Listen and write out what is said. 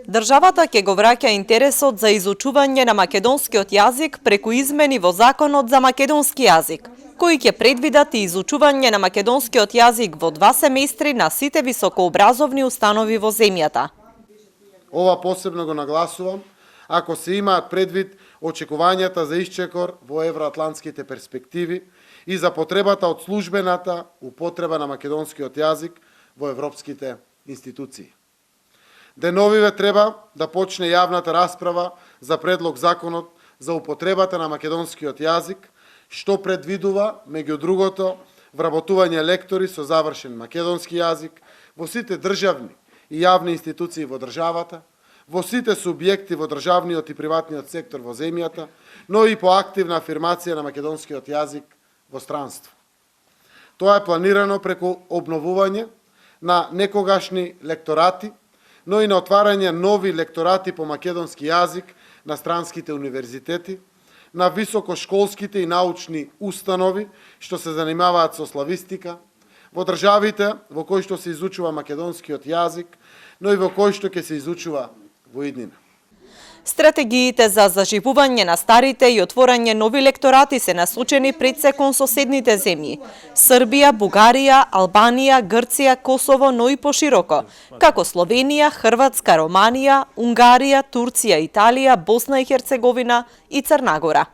Државата ќе го враќа интересот за изучување на македонскиот јазик преку измени во Законот за македонски јазик, кои ќе предвидат и изучување на македонскиот јазик во 2 семестри на сите високообразовни установи во земјата. Ова посебно го нагласувам, ако се имаат предвид очекувањата за исчекор во евроатлантските перспективи и за потребата од службената употреба на македонскиот јазик во европските институции. Деновиве треба да почне јавната расправа за предлог законот за употребата на македонскиот јазик, што предвидува, меѓу другото, вработување лектори со завршен македонски јазик во сите државни и јавни институции во државата, во сите субјекти во државниот и приватниот сектор во земјата, но и по активна афирмација на македонскиот јазик во странство. Тоа е планирано преку обновување на некогашни лекторати, но и на отварање нови лекторати по македонски јазик на странските универзитети, на високошколските и научни установи што се занимаваат со славистика, во државите во кои што се изучува македонскиот јазик, но и во кои што ќе се изучува во иднина. Стратегиите за заживување на старите и отворање нови лекторати се насочени пред се кон соседните земји – Србија, Бугарија, Албанија, Грција, Косово, но и пошироко, како Словенија, Хрватска, Романија, Унгарија, Турција, Италија, Босна и Херцеговина и Црна Гора.